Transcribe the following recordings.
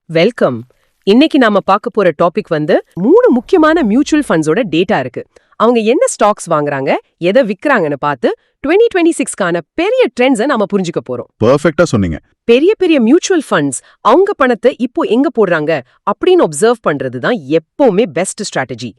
Welcome. இன்னைக்கு நாம பார்க்க போற டாபிக் வந்து 3 முக்கியமான மியூச்சுவல் ஃபண்ட்ஸோட டேட்டா இருக்கு. அவங்க என்ன ஸ்டாக்ஸ் வாங்குறாங்க, எதை விக்கிறாங்கன்னு பார்த்து 2026க்கான பெரிய ட்ரெண்ட்ஸை நாம புரிஞ்சுக்க போறோம். பெர்ஃபெக்ட்டா சொன்னீங்க. பெரிய பெரிய மியூச்சுவல் ஃபண்ட்ஸ் அவங்க பணத்தை இப்போ எங்க போடுறாங்க அப்படின்னு ஒப்சர்வ் பண்றது தான் எப்பவுமே பெஸ்ட் ஸ்ட்ராட்டஜி.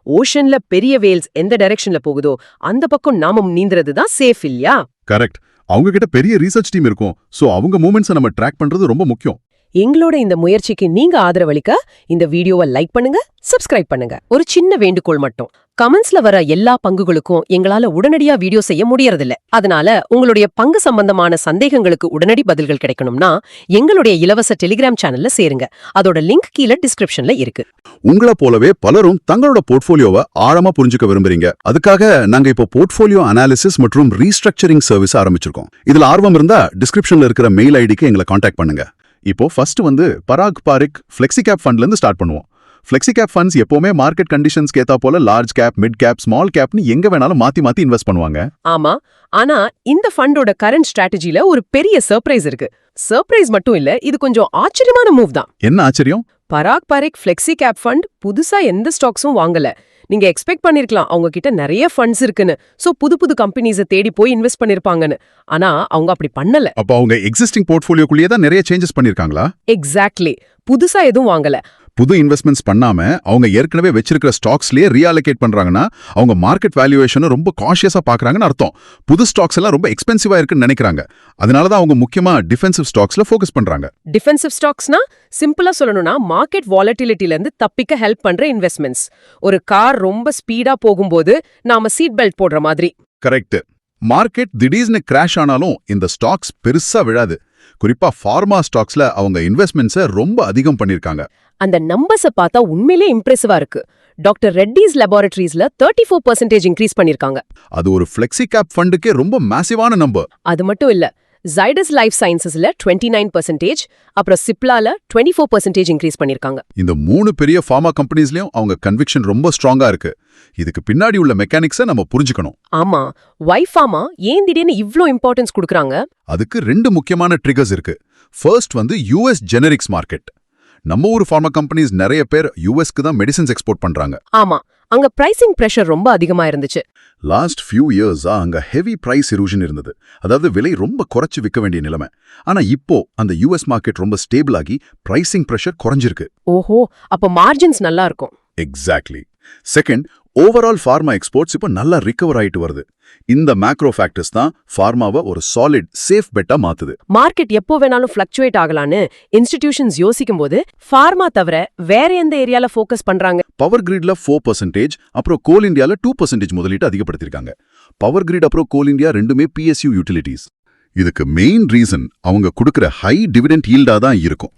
ஓஷன்ல பெரிய வேல்ஸ் எந்த டைரக்ஷன்ல போகுதோ அந்த பக்கம் நாமும் நீந்துறது தான் சேஃப் இல்லையா? கரெக்ட். அவங்க கிட்ட பெரிய ரிசர்ச் டீம் இருக்கும். சோ அவங்க மூவ்மெண்ட்ஸை நம்ம ட்ராக் பண்றது ரொம்ப முக்கியம். எங்களோட இந்த முயற்சிக்கு நீங்க ஆதரவளிக்க இந்த வீடியோவை லைக் பண்ணுங்க, சப்ஸ்கிரைப் பண்ணுங்க. ஒரு சின்ன வேண்டுகோள் மட்டும், கமெண்ட்ஸ்ல வர எல்லா பங்குகளுக்கும் எங்களால உடனடியா வீடியோ செய்ய முடியறதில்ல. அதனால உங்களுடைய பங்கு சம்பந்தமான சந்தேகங்களுக்கு உடனடி பதில்கள் கிடைக்கணும்னா எங்களுடைய இலவச டெலிகிராம் சேனல்ல சேருங்க. அதோட லிங்க் கீழே டிஸ்கிரிப்ஷன்ல இருக்கு. உங்களை போலவே பலரும் தங்களோட போர்ட்ஃபோலியோவை ஆழமா புரிஞ்சுக்க விரும்புறீங்க. அதுக்காக நாங்க இப்போ போர்ட்ஃபோலியோ அனாலிசிஸ் மற்றும் ரீஸ்ட்ரக்சரிங் சர்வீஸ் ஆரம்பிச்சிருக்கோம். இதுல ஆர்வம் இருந்தா டிஸ்கிரிப்ஷன்ல இருக்கிற மெயில் ஐடிக்கு எங்களை கான்டாக்ட் பண்ணுங்க. இப்போ ஃபர்ஸ்ட் வந்து பராக் பாரிக் ஃப்ளெக்ஸிகேப் ஃபண்ட்ல இருந்து ஸ்டார்ட் பண்ணுவோம். ஃப்ளெக்ஸிகேப் ஃபண்ட்ஸ் எப்பவுமே மார்க்கெட் கண்டிஷன்ஸ்க்கு ஏத்தா போல large cap, mid cap, small கேப்னு எங்க வேணாலும் மாத்தி இன்வெஸ்ட் பண்ணுவாங்க. ஆமா, ஆனா இந்த ஃபண்டோட கரண்ட் ஸ்ட்ராட்டஜில ஒரு பெரிய சர்ப்ரைஸ் இருக்கு. சர்ப்ரைஸ் மட்டும் இல்ல, இது கொஞ்சம் ஆச்சரியமான மூவ் தான். என்ன ஆச்சரியம்? பராக் பாரிக் ஃப்ளெக்ஸி கேப் ஃபண்ட் புதுசா எந்த ஸ்டாக்ஸும் வாங்கல. நீங்க எக்ஸ்பெக்ட் பண்ணிருக்கலாம் அவங்க கிட்ட நிறைய ஃபண்ட்ஸ் இருக்குன்னு, சோ புது கம்பெனிஸை தேடி போய் இன்வெஸ்ட் பண்ணிருப்பாங்கன்னு. ஆனா அவங்க அப்படி பண்ணல. அப்ப அவங்க எக்ஸிஸ்டிங் போர்ட்ஃபோலியோக்குள்ளேயே தான் நிறைய சேஞ்சஸ் பண்ணிருக்காங்களா? எக்ஸாக்ட்லி. புதுசா எதுவும் வாங்கல. புது இன்வெஸ்ட்மெண்ட்ஸ் பண்ணாம அவங்க ஏற்கனவே வச்சிருக்கிற ஸ்டாக்ஸ்லயே ரீஅலோகேட் பண்றாங்கன்னா அவங்க மார்க்கெட் வேல்யூவேஷனை ரொம்ப காஷியஸா பாக்குறாங்கன்னு அர்த்தம். புது ஸ்டாக்ஸ் எல்லாம் ரொம்ப எக்ஸ்பென்சிவா இருக்குன்னு நினைக்கிறாங்க. அதனாலதான் அவங்க முக்கியமா டிஃபென்சிவ் ஸ்டாக்ஸ்ல ஃபோக்கஸ் பண்றாங்க. டிஃபென்சிவ் ஸ்டாக்ஸ்னா சிம்பிளா சொல்லணும்னா மார்க்கெட் வாலட்டிலிட்டில இருந்து தப்பிக்க ஹெல்ப் பண்ற இன்வெஸ்ட்மெண்ட்ஸ். ஒரு கார் ரொம்ப ஸ்பீடா போகும்போது நாம சீட் பெல்ட் போடுற மாதிரி. கரெக்ட். மார்க்கெட் திடீர்னு கிராஷ் ஆனாலும் இந்த ஸ்டாக்ஸ் பெருசா விழாது. குறிப்பா ஃபார்மா ஸ்டாக்ஸ்ல அவங்க இன்வெஸ்ட்மெண்ட்ஸை ரொம்ப அதிகம் பண்ணிருக்காங்க. அந்த நம்பர்ஸ பார்த்தா உண்மையிலே இம்ப்ரெசிவா இருக்கு. டாக்டர் ரெட்டிஸ் லேபரேட்டரிஸ்ல 34% இன்க்ரீஸ் பண்ணிருக்காங்க. அது ஒரு ஃப்ளெக்ஸி கேப் ஃபண்டுக்கே ரொம்ப மேசிவான நம்பர். அது மட்டும் இல்ல, ஜைடஸ் லைஃப் சயின்சஸ்ல 29%, அப்புறம் சிப்லால 24% இன்க்ரீஸ் பண்ணிருக்காங்க. இந்த 3 பெரிய ஃபார்மா கம்பெனிஸ்லயும் அவங்க கன்விக்ஷன் ரொம்ப ஸ்ட்ராங்கா இருக்கு. இதுக்கு பின்னாடி உள்ள மெக்கானிக்ஸை நம்ம புரிஞ்சுக்கணும். ஆமா, வை ஃபார்மா ஏன் திடீர்னு இவ்ளோ இம்பார்ட்டன்ஸ் கொடுக்கறாங்க? அதுக்கு 2 முக்கியமான ட்ரிகர்ஸ் இருக்கு. ஃபர்ஸ்ட் வந்து யுஎஸ் ஜெனரிக்ஸ் மார்க்கெட். நம்ம ஊர் ஃபார்மா கம்பெனிஸ் நிறைய பேர் யுஎஸ்க்கு தான் மெடிசின்ஸ் எக்ஸ்போர்ட் பண்றாங்க. ஆமா, அங்க பிரைசிங் பிரஷர் ரொம்ப அதிகமா இருந்துச்சு. லாஸ்ட் ஃபியூ இயர்ஸா அங்க ஹெவி பிரைஸ் எரோஷன் இருந்தது. அதாவது விலை ரொம்ப குறைச்சு விற்க வேண்டிய நிலைமை. ஆனா இப்போ அந்த யுஎஸ் மார்க்கெட் ரொம்ப ஸ்டேபிள் ஆகி பிரைசிங் பிரஷர் குறைஞ்சிருக்கு. ஓஹோ, அப்ப மார்ஜின்ஸ் நல்லா இருக்கும். Exactly. Second, overall pharma exports இப்போ நல்லா ரிகவர் ஆயிட்டு வருது. இந்த மேக்ரோ ஃபேக்டர்ஸ் தான் ஃபார்மாவை ஒரு சாலிட் சேஃப் பெட்டா மாத்துது. மார்க்கெட் எப்போ வேணாலும் ஃபிளக்சுவேட் ஆகலான்னு இன்ஸ்டிடியூஷன்ஸ் யோசிக்கும் போது ஃபார்மா தவிர வேற எந்த ஏரியால ஃபோக்கஸ் பண்றாங்க? பவர் கிரிட்ல 4%, அப்புறம் கோல் இந்தியால 2% முதலீட்டு அதிகப்படுத்திருக்காங்க. பவர் கிரிட் அப்புறம் கோல் இந்தியா ரெண்டுமே PSU யூட்டிலிட்டிஸ். இதுக்கு மெயின் ரீசன் அவங்க கொடுக்கிற ஹை டிவிடெண்ட் ஈல்டா தான் இருக்கும்.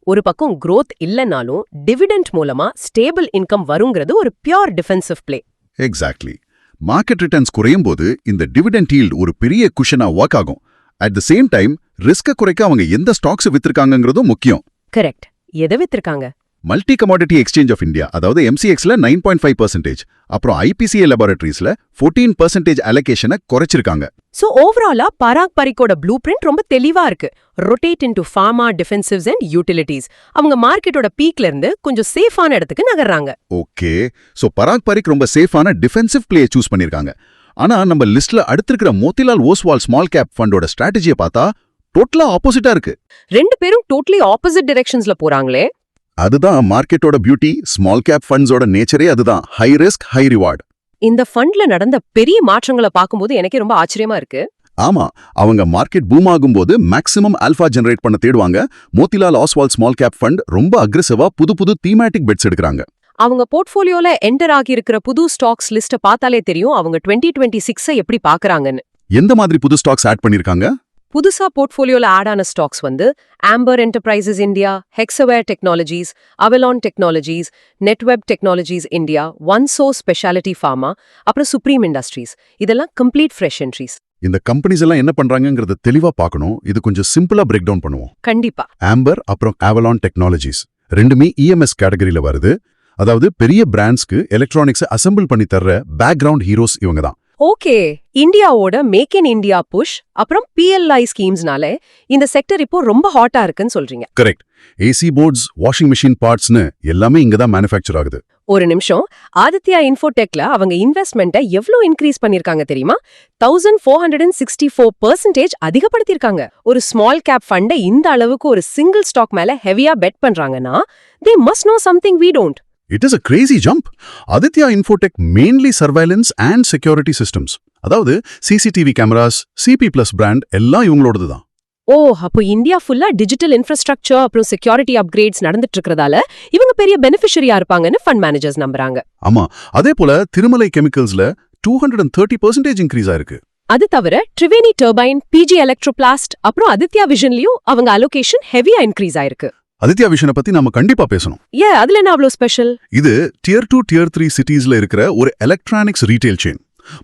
ஒரு பக்கம் growth இல்லனாலும் டிவிடெண்ட் மூலமா ஸ்டேபிள் இன்கம் வருங்கிறது ஒரு pure defensive play. Exactly. Market returns குறையும் போது இந்த டிவிடெண்ட் ஈல்ட் ஒரு பெரிய குஷனா ஒர்க் ஆகும். அட் தி சேம் டைம் ரிஸ்க குறைக்க அவங்க எந்த ஸ்டாக்ஸ் வித்திருக்காங்கிறதும் முக்கியம். கரெக்ட். எதை வித்திருக்காங்க? Multi commodity exchange of India, அதாவது MCXல 9.5%, அப்புறம் IPCA லேபரேட்டரிஸ்ல 14% அலோகேஷனை குறைச்சிருக்காங்க. சோ ஓவராலா பராக் பாரிக்கோட ப்ளூ பிரிண்ட் ரொம்ப தெளிவா இருக்கு. Rotate into pharma, defensives and utilities. அவங்க மார்க்கெட்டோட பீக்ல இருந்து கொஞ்சம் சேஃபான இடத்துக்கு நகர்றாங்க. ஓகே, சோ பராக் பாரிக் ரொம்ப சேஃபான டிஃபென்சிவ் பிளே சூஸ் பண்ணிருக்காங்க. ஆனா நம்ம லிஸ்ட்ல அடுத்திருக்கிற மோதிலால் ஓஸ்வால் ஸ்மால் கேப் ஃபண்டோட ஸ்ட்ராட்டஜியை பார்த்தா டோட்டலா ஆப்போசிட்டா இருக்கு. 2 பேரும் டோட்டலி ஆப்போசிட் டைரக்ஷன்ஸ்ல போறாங்களே. அதுதான் மார்க்கெட்டோட பியூட்டி. ஸ்மால் கேப் ஃபண்ட்ஸோட நேச்சரே அதுதான். High risk, high reward. இந்த ஃபண்ட்ல நடந்த பெரிய மாற்றங்களை பார்க்கும்போது எனக்கே ரொம்ப ஆச்சரியமா இருக்கு. ஆமா, அவங்க மார்க்கெட் பூம் ஆகும்போது மேக்ஸிமம் ஆல்பா ஜெனரேட் பண்ண தேடுவாங்க. Motilal Oswal small cap fund ரொம்ப அக்ரெசிவா புது தீமேட்டிக் பெட்ஸ் எடுக்கிறாங்க. அவங்க போர்ட்ஃபோலியோல என்டர் ஆகி இருக்கிற புது ஸ்டாக்ஸ் லிஸ்ட பார்த்தாலே தெரியும் அவங்க 2026 எப்படி பாக்குறாங்கன்னு. எந்த மாதிரி புது ஸ்டாக்ஸ் ஆட் பண்ணிருக்காங்க? புதுசா போர்ட்ஃபோலியோல ஆட் ஆன ஸ்டாக்ஸ் வந்து Amber Enterprises India, Hexaware Technologies, Avalon Technologies, Netweb Technologies India, OneSource Specialty Pharma, அப்புறம் சுப்ரீம் இண்டஸ்ட்ரீஸ். இதெல்லாம் கம்ப்ளீட் ஃப்ரெஷ் என்ட்ரிஸ். இந்த கம்பெனிஸ் எல்லாம் என்ன பண்றாங்கங்கறத தெளிவா பார்க்கணும். இது கொஞ்சம் சிம்பிளா பிரேக் டவுன் பண்ணுவோம். கண்டிப்பா. ஆம்பர் அப்புறம் அவெலான் டெக்னாலஜிஸ் ரெண்டுமே EMS கேட்டகரியில வருது. அதாவது பெரிய பிராண்ட்ஸ்க்கு எலக்ட்ரானிக்ஸ் அசெம்பிள் பண்ணி தர்ற பேக்ரவுண்ட் ஹீரோஸ் இவங்க தான். ஓகே, இந்தியாவோட மேக் இன் இந்தியா புஷ் அப்புறம் PLI ஸ்கீம்ஸ்னால இந்த செக்டர் இப்போ ரொம்ப ஹாட்டா இருக்குன்னு சொல்றீங்க. Correct. AC boards, washing machine பார்ட்ஸ்னு எல்லாமே இங்க தான் மேனுஃபேக்சர் ஆகுது. ஒரு நிமிஷம், ஆதித்யா இன்ஃபோடெக்ல அவங்க இன்வெஸ்ட்மெண்ட்டை எவ்ளோ இன்க்ரீஸ் பண்ணிருக்காங்க தெரியுமா? 1464% அதிகப்படுத்திருக்காங்க. ஒரு ஸ்மால் கேப் ஃபண்டை இந்த அளவுக்கு ஒரு சிங்கிள் ஸ்டாக் மேல ஹெவியா பெட் பண்றாங்கன்னா they must know something we don't. It is a crazy jump. Aditya Infotech mainly surveillance and security systems. அதாவது CCTV cameras, CP+ brand எல்லாம் இவங்களோடது தான். ஓ, அப்போ இந்தியா ஃபுல்லா டிஜிட்டல் இன்ஃப்ராஸ்ட்ரக்சர் அப்புறம் செக்யூரிட்டி அப்கிரேட்ஸ் நடந்துட்டு இருக்கறதால இவங்க பெரிய பெனிஃபிஷரியா இருப்பாங்கன்னு ஃபண்ட் மேனேஜர்ஸ் நம்புறாங்க. ஆமா, அதே போல திருமலை கெமிக்கல்ஸ்ல 230% இன்க்ரீஸ் ஆயிருக்கு. அது தவிர ட்ரிவேணி டர்பைன், PG எலக்ட்ரோபிளாஸ்ட் அப்புறம் ஆதித்யா விஷன்லயும் அவங்க அலோகேஷன் ஹெவியா இன்க்ரீஸ் ஆயிருக்கு. ஆதித்யா விஷனை பத்தி நாம கண்டிப்பா பேசணும். அதுல என்ன அவ்வளவு ஸ்பெஷல்? இது Tier 2, Tier 3 சிட்டிஸ்ல இருக்கிற ஒரு எலக்ட்ரானிக்ஸ் ரீட்டைல் செயின்.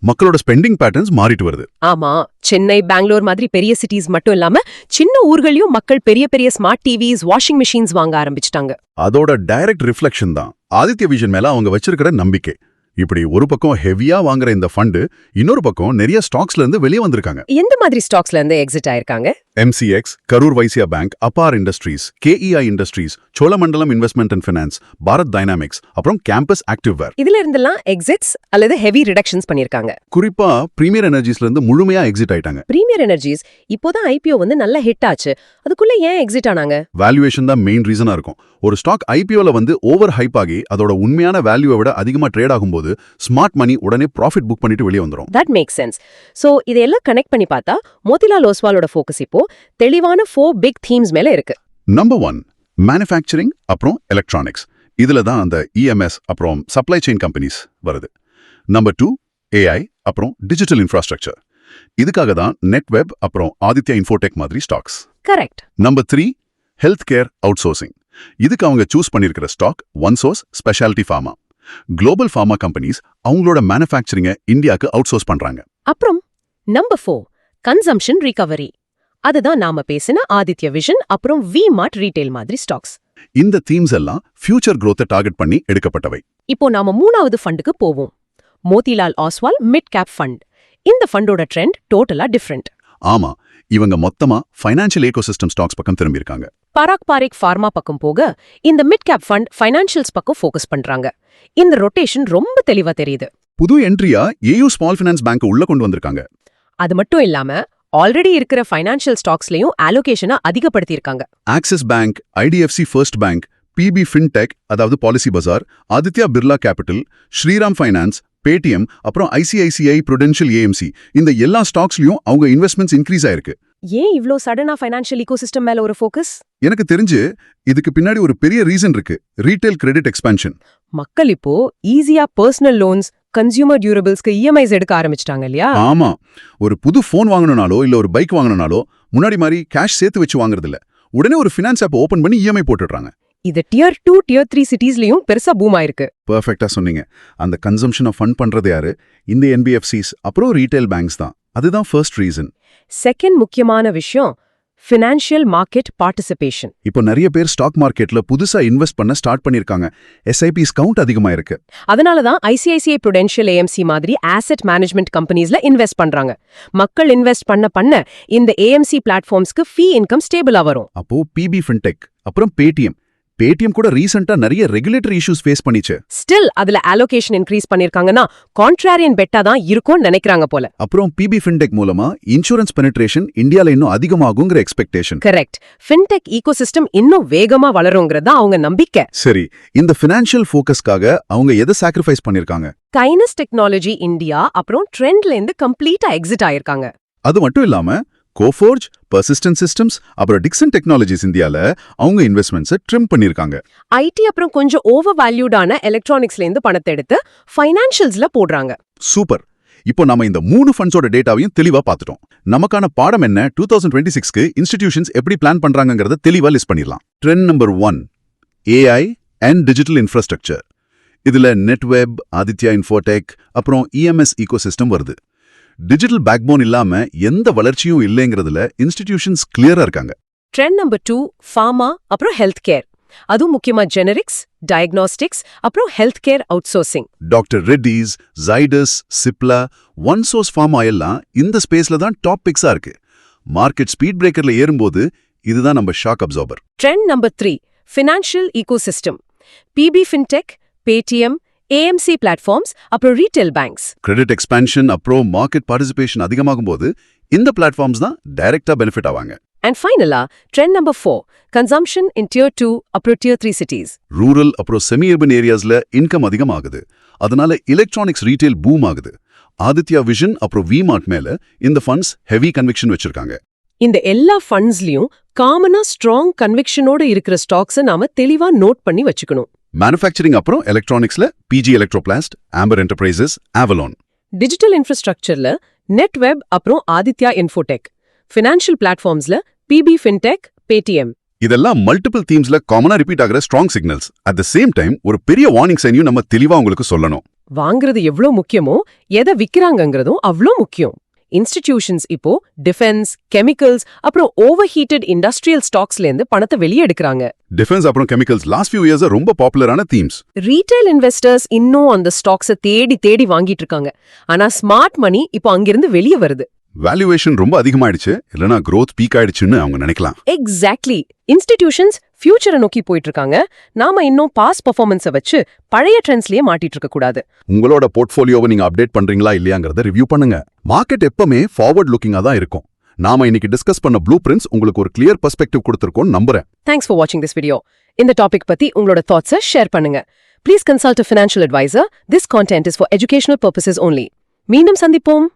மக்களோட ஸ்பெண்டிங் பேட்டர்ன்ஸ் மாறிட்டு வருது. ஆமா, சென்னை, பெங்களூர் மாதிரி பெரிய சிட்டிஸ் மட்டும் இல்லாம சின்ன ஊர்களையும் மக்கள் பெரிய பெரிய ஸ்மார்ட் டிவிஸ், வாஷிங் மிஷின்ஸ் வாங்க ஆரம்பிச்சிட்டாங்க. அதோட டைரக்ட் ரிஃப்ளெக்ஷன் தான் ஆதித்ய விஷன் மேல அவங்க வச்சிருக்கிற நம்பிக்கை. இப்படி ஒரு பக்கம் ஹெவியா வாங்குற இந்த ஃபண்டு இன்னொரு பக்கம் நிறைய ஸ்டாக்ஸ்ல இருந்து வெளியே வந்திருக்காங்க. எந்த மாதிரி ஸ்டாக்ஸ்ல இருந்து எக்ஸிட் ஆயிருக்காங்க? MCX, Karur Vysya Bank, Apar Industries, KEI Industries, Cholamandalam Investment and Finance, Bharat Dynamics, அப்புறம் கேம்பஸ் ஆக்டிவ்வேர். இதுல இருந்தெல்லாம் எக்ஸிட்ஸ் அல்லது ஹெவி ரிடக்ஷன்ஸ் பண்ணிருக்காங்க. குறிப்பா பிரீமியர் எனர்ஜிஸ்ல இருந்து முழுமையா எக்ஸிட் ஆயிட்டாங்க. பிரீமியர் எனர்ஜிஸ் இப்போதான் IPO வந்து நல்ல ஹிட் ஆச்சு. அதுக்குள்ள ஏன் எக்ஸிட் ஆனாங்க? வேல்யூவேஷன் தான் மெயின் ரீசனா இருக்கும். ஒரு ஸ்டாக் IPOல வந்து ஓவர் ஹைப் ஆகி அதோட உண்மையான வேல்யூவை விட அதிகமா ட்ரேட் ஆகும்போது ஸ்மார்ட் மணி உடனே ப்ராஃபிட் புக் பண்ணிட்டு வெளியே வந்துரும். That makes sense. So இதெல்லாம் கனெக்ட் பண்ணி பார்த்தா மோதிலால் ஓஸ்வாலோட ஃபோக்கஸ் இப்போ தெளிவான 4 பிக் தீம்ஸ் மேல இருக்கு. நம்பர் 1 மேனுஃபேக்சரிங் அப்புறம் எலக்ட்ரானிக்ஸ். இதுல தான் அந்த EMS அப்புறம் சப்ளை செயின் கம்பெனிஸ் வருது. நம்பர் 2 AI அப்புறம் டிஜிட்டல் இன்ஃப்ராஸ்ட்ரக்சர். இதுக்காக தான் நெட்வெப் அப்புறம் ஆதித்யா இன்ஃபோடெக் மாதிரி stocks. Correct. Number 3 health care outsourcing. இதுக்கு அவங்க சூஸ் பண்ணிருக்கிற stock OneSource Specialty Pharma. Global pharma companies அவங்களோட மேனுஃபேக்சரிங்கை இந்தியாவுக்கு அவுட்சோர்ஸ் பண்றாங்க. அப்புறம் நம்பர் 4 கன்சம்ஷன் ரிகவரி. அதுதான் நாம பேசின ஆதித்ய விஷன் அப்புறம் V-Mart ரீட்டைல் மாதிரி ஸ்டாக்ஸ். இந்த தீம்ஸ் எல்லாம் ஃபியூச்சர் growth-ஐ டார்கெட் பண்ணி எடுக்கப்பட்டவை. இப்போ நாம 3வது ஃபண்டுக்கு போவோம். Motilal Oswal mid cap fund. இந்த ஃபண்டோட ட்ரெண்ட் டோட்டலா டிஃபரெண்ட். ஆமா, இவங்க மொத்தமா ஃபைனான்ஷியல் ஏகோசிஸ்டம் ஸ்டாக்ஸ் பக்கம் திரும்பியிருக்காங்க. பராக் பாரிக் ஃபார்மா பக்கம் போக இந்த மிட் கேப் ஃபண்ட் ஃபைனான்ஷியல்ஸ் பக்கம் ஃபோக்கஸ் பண்றாங்க. இந்த ரொட்டேஷன் ரொம்ப தெளிவா தெரியுது. புது என்ட்ரியா AU ஸ்மால் ஃபைனான்ஸ் பேங்க் உள்ள கொண்டு வந்திருக்காங்க. அது மட்டும் இல்லாம ஆல்ரெடி இருக்கிற ஃபைனான்ஷியல் ஸ்டாக்ஸ்லயும் அலோகேஷனை அதிகப்படுத்தியிருக்காங்க. Axis Bank, IDFC First Bank, PB fintech அதாவது Policy Bazaar, Aditya Birla Capital, Shriram Finance, Paytm அப்புறம் ICICI Prudential AMC இந்த எல்லா ஸ்டாக்ஸ்லயும் அவங்க இன்வெஸ்ட்மெண்ட்ஸ் இன்க்ரீஸ் ஆயிருக்கு. ஏன் இவ்ளோ சடனா ஃபைனான்ஷியல் ஈகோசிஸ்டம் மேல ஒரு ஃபோக்கஸ்? எனக்கு தெரிஞ்சு இதுக்கு பின்னாடி ஒரு பெரிய ரீசன் இருக்கு. Retail credit expansion. மக்கள் இப்போ ஈஸியா பர்சனல் லோன்ஸ், கன்சியூமர் டியூரபிள்ஸ்க்கு EMIs எடுக்க ஆரம்பிச்சிட்டாங்க இல்லையா? ஆமா, ஒரு புது ஃபோன் வாங்கணும்னாலோ இல்ல ஒரு பைக் வாங்கணும்னாலோ முன்னாடி மாதிரி கேஷ் சேர்த்து வச்சு வாங்குறது இல்ல. உடனே ஒரு ஃபினான்ஸ் ஆப் ஓபன் பண்ணி EMI போட்டுடுறாங்க. இது Tier 2, Tier 3 சிட்டிஸ்லயும் பெருசா பூம் ஆயிருக்கு. பெர்ஃபெக்ட்டா சொன்னீங்க. அந்த கன்சம்ஷனை ஃபண்ட் பண்றது யாரு? இந்த NBFCs அப்புறம் ரீட்டைல் பேங்க்ஸ் தான். அதுதான் ஃபர்ஸ்ட் ரீசன். செகண்ட் முக்கியமான விஷயம் ஃபினான்ஷியல் மார்க்கெட் பார்ட்டிசிபேஷன். இப்போ நிறைய பேர் ஸ்டாக் மார்க்கெட்ல புதுசா இன்வெஸ்ட் பண்ண ஸ்டார்ட் பண்ணிருக்காங்க. SIPs கவுண்ட் அதிகமா இருக்கு. அதனால தான் ICICI Prudential AMC மாதிரி ஆசெட் மேனேஜ்மெண்ட் கம்பெனிஸ்ல இன்வெஸ்ட் பண்றாங்க. மக்கள் இன்வெஸ்ட் பண்ண இந்த AMC பிளாட்ஃபார்ம்ஸ்க்கு ஃபீ இன்கம் ஸ்டேபிளா வரும். அப்போ PB ஃபின்டெக் அப்புறம் பேடிஎம் கூட ரீசெண்டா நிறைய ரெகுலேட்டரி இஷ்யூஸ் ஃபேஸ் பண்ணிச்சு. ஸ்டில் அதுல அலோகேஷன் இன்க்ரீஸ் பண்ணிருக்காங்கன்னா கான்ட்ராரியன் பெட்டா தான் இருக்கும்னு நினைக்கிறாங்க போல. அப்புறம் PB ஃபின்டெக் மூலமா இன்சூரன்ஸ் பெனிட்ரேஷன் இந்தியால இன்னும் அதிகமாகுங்கிற எக்ஸ்பெக்டேஷன். கரெக்ட். ஃபின்டெக் ஈகோசிஸ்டம் இன்னும் வேகமா வளருங்கிறதா அவங்க நம்பிக்கை. சரி, இந்த ஃபினான்ஷியல் ஃபோக்கஸ்க்காக அவங்க எதை சாக்ரிஃபைஸ் பண்ணிருக்காங்க? கைனஸ் டெக்னாலஜி இந்தியா அப்புறம் ட்ரெண்ட்ல இருந்து கம்ப்ளீட்டா எக்ஸிட் ஆயிருக்காங்க. அது மட்டும் இல்லாம கோஃபோர்ஜ், பர்சிஸ்டன்ட் சிஸ்டம்ஸ் அப்புறம் டிக்சன் டெக்னாலஜிஸ் இந்தியால அவங்க இன்வெஸ்ட்மெண்ட்ஸை ட்ரிம் பண்ணிருக்காங்க. IT அப்புறம் கொஞ்சம் ஓவர் வேல்யூடான எலக்ட்ரானிக்ஸ்ல இருந்து பணத்தை எடுத்து ஃபைனான்ஷியல்ஸ்ல போடுறாங்க. சூப்பர். இப்போ நாம இந்த 3 ஃபண்ட்ஸோட டேட்டாவையும் தெளிவா பார்த்துட்டோம். நமக்கான பாடம் என்ன, 2026க்கு இன்ஸ்டிடியூஷன்ஸ் எப்படி பிளான் பண்றாங்கங்கறத தெளிவா லிஸ்ட் பண்ணிடலாம். Trend number 1 AI and digital infrastructure. இதுல நெட்வெப், ஆதித்யா இன்ஃபோடெக் அப்புறம் EMS ஈகோசிஸ்டம் வருது. டிஜிட்டல் பேக்போன் இல்லாம எந்த வளர்ச்சியும் இல்லைங்கிறதுல இன்ஸ்டிடியூஷன்ஸ் கிளியரா இருக்காங்க. ட்ரெண்ட் நம்பர் 2 ஃபார்மா அப்புறம் ஹெல்த் கேர். அதுவும் முக்கியமா ஜெனரிக்ஸ், டயக்னாஸ்டிக்ஸ், அப்புறம் health care outsourcing. Doctor Reddy's, Zydus, Cipla, one source pharma எல்லாம் இந்த ஸ்பேஸ்ல தான் டாப் பிக்ஸா இருக்கு. மார்க்கெட் ஸ்பீட் பிரேக்கர்ல ஏறும்போது இதுதான் நம்ம shock absorber. Trend number 3, financial ecosystem. PB fintech, Paytm, AMC platforms, அப்புறம் ரீட்டைல் பேங்க்ஸ். கிரெடிட் எக்ஸ்பான்ஷன் அப்புறம் மார்க்கெட் பார்ட்டிசிபேஷன் அதிகமாகும் போது இந்த பிளாட்ஃபார்ம்ஸ் தான் டைரக்டா பெனிஃபிட் ஆவாங்க. அண்ட் ஃபைனலா ட்ரெண்ட் நம்பர் 4, கன்சம்ஷன் இன் Tier 2 அப்புறம் Tier 3 சிட்டிஸ். ரூரல் அப்புறம் செமி அர்பன் ஏரியாஸ்ல இன்கம் அதிகமாகுது. அதனால எலக்ட்ரானிக்ஸ் ரீட்டைல் பூம் ஆகுது. ஆதித்யா விஷன் அப்புறம் விமார்ட் மேல இந்த ஃபண்ட்ஸ் ஹெவி கன்விக்ஷன் வச்சிருக்காங்க. இந்த எல்லா ஃபண்ட்ஸ்லயும் காமனா ஸ்ட்ராங் கன்விக்ஷனோட இருக்கிற ஸ்டாக்ஸை நாம தெளிவா நோட் பண்ணி வச்சுக்கணும். மேனுஃபேக்சரிங் அப்புறம் எலக்ட்ரானிக்ஸ்ல PG Electroplast, Amber Enterprises, Avalon. Digital இன்ஃப்ராஸ்ட்ரக்சர்ல நெட்வெப் அப்புறம் ஆதித்யா இன்ஃபோடெக். ஃபினான்ஷியல் பிளாட்ஃபார்ம்ஸ்ல பிபி ஃபின்டெக், பேடிஎம். இதெல்லாம் மல்டிபிள் தீம்ஸ்ல காமனா ரிப்பீட் ஆகிற strong signals. At the same time ஒரு பெரிய வார்னிங் சைனையும் நம்ம தெளிவா உங்களுக்கு சொல்லணும். வாங்குறது எவ்ளோ முக்கியமோ எதை விக்கிறாங்கங்கிறதும் அவ்ளோ முக்கியம். இன்ஸ்டிடியூஷன்ஸ் இப்போ டிஃபென்ஸ், கெமிக்கல்ஸ் அப்புறம் ஓவர் ஹீட்டட் இண்டஸ்ட்ரியல் ஸ்டாக்ஸ்ல இருந்து பணத்தை வெளியே எடுக்கிறாங்க. டிஃபென்ஸ் அப்புறம் கெமிக்கல்ஸ் லாஸ்ட் ஃபியூ இயர்ஸ் ரொம்ப பாப்புலரான தீம்ஸ். ரீட்டைல் இன்வெஸ்டர்ஸ் இன்னும் அந்த ஸ்டாக்ஸை தேடி வாங்கிட்டு இருக்காங்க. ஆனா ஸ்மார்ட் மணி இப்போ அங்கிருந்து வெளியே வருது. வேல்யூவேஷன் ரொம்ப அதிகமாயிடுச்சு, இல்லனா growth பீக் ஆயிடுச்சுன்னு அவங்க நினைக்கலாம். எக்ஸாக்ட்லி. இன்ஸ்டிடியூஷன்ஸ் ஃபியூச்சரை நோக்கி போயிட்டு இருக்காங்க. நாம இன்னும் பாஸ்ட் பெர்ஃபார்மன்ஸை வச்சு பழைய ட்ரெண்ட்ஸ்லயே மாட்டிட்டு இருக்க கூடாது. உங்களோட போர்ட்ஃபோலியோவை நீங்க அப்டேட் பண்றீங்களா இல்லையாங்கறத ரிவ்யூ பண்ணுங்க. மார்க்கெட் எப்பவுமே ஃபார்வர்ட் லுக்கிங்கா தான் இருக்கும். நாம இன்னைக்கு டிஸ்கஸ் பண்ண ப்ளூ பிரிண்ட்ஸ் உங்களுக்கு ஒரு கிளியர் பெர்ஸ்பெக்டிவ் கொடுத்திருக்கோம் நம்புறேன். தேங்க்ஸ் ஃபார் வாட்சிங் திஸ் வீடியோ. இந்த டாபிக் பத்தி உங்களோட தாட்ஸை ஷேர் பண்ணுங்க. Please consult a financial advisor. This content is for educational purposes only. மீண்டும் சந்திப்போம்.